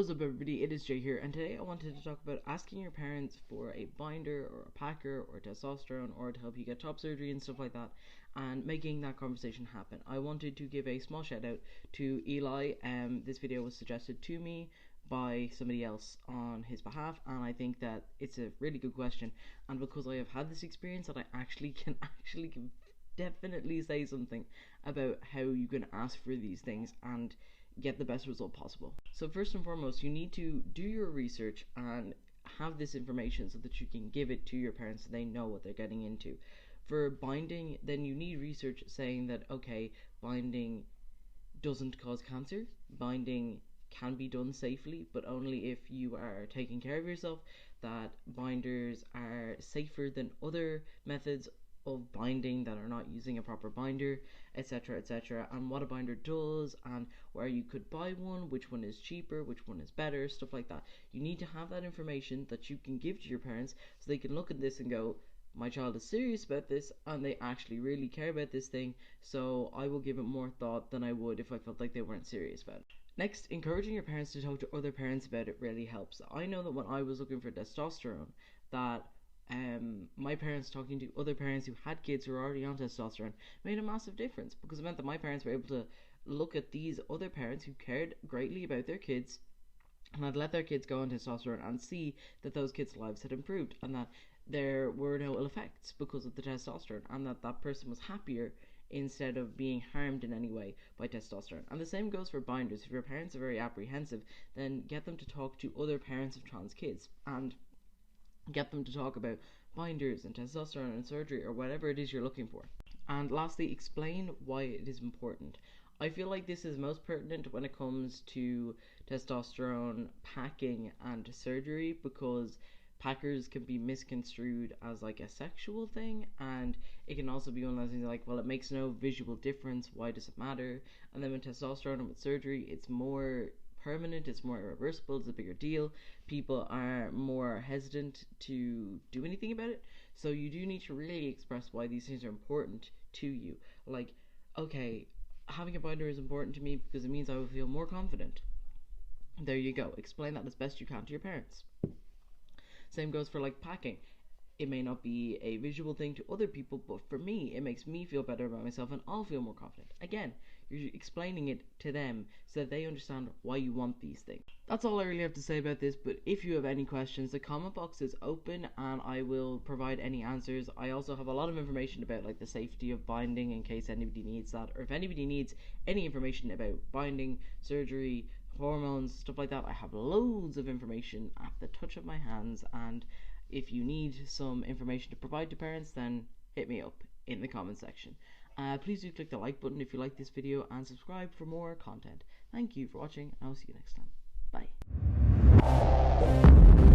What's up everybody, it is Jay here, and today I wanted to talk about asking your parents for a binder or a packer or testosterone or to help you get top surgery and stuff like that, and making that conversation happen. I wanted to give a small shout out to Eli. This video was suggested to me by somebody else on his behalf, and I think that it's a really good question, and because I have had this experience that I can definitely say something about how you can ask for these things and get the best result possible. So first and foremost, you need to do your research and have this information so that you can give it to your parents so they know what they're getting into. For binding, then you need research saying that, okay, binding doesn't cause cancer, binding can be done safely, but only if you are taking care of yourself, that binders are safer than other methods of binding that are not using a proper binder, etc, etc, and what a binder does and where you could buy one, which one is cheaper, which one is better, stuff like that. You need to have that information that you can give to your parents so they can look at this and go, my child is serious about this and they actually really care about this thing, so I will give it more thought than I would if I felt like they weren't serious about it. Next, encouraging your parents to talk to other parents about it really helps. I know that when I was looking for testosterone, that my parents talking to other parents who had kids who were already on testosterone made a massive difference, because it meant that my parents were able to look at these other parents who cared greatly about their kids and had let their kids go on testosterone and see that those kids' lives had improved and that there were no ill effects because of the testosterone, and that that person was happier instead of being harmed in any way by testosterone. And the same goes for binders. If your parents are very apprehensive, then get them to talk to other parents of trans kids and get them to talk about binders and testosterone and surgery or whatever it is you're looking for. And lastly, explain why it is important. I feel like this is most pertinent when it comes to testosterone packing and surgery, because packers can be misconstrued as like a sexual thing, and it can also be one of those things like, well, it makes no visual difference, why does it matter? And then with testosterone and with surgery, it's more permanent, it's more irreversible, it's a bigger deal, people are more hesitant to do anything about it. So you do need to really express why these things are important to you. Like, okay, having a binder is important to me because it means I will feel more confident. There you go, explain that as best you can to your parents. Same goes for like packing. It may not be a visual thing to other people, but for me, it makes me feel better about myself and I'll feel more confident. Again, you're explaining it to them so that they understand why you want these things. That's all I really have to say about this, but if you have any questions, the comment box is open and I will provide any answers. I also have a lot of information about like the safety of binding in case anybody needs that, or if anybody needs any information about binding, surgery, hormones, stuff like that. I have loads of information at the touch of my hands, and if you need some information to provide to parents, then hit me up in the comment section. Please do click the like button if you like this video and subscribe for more content. Thank you for watching, and I'll see you next time. Bye.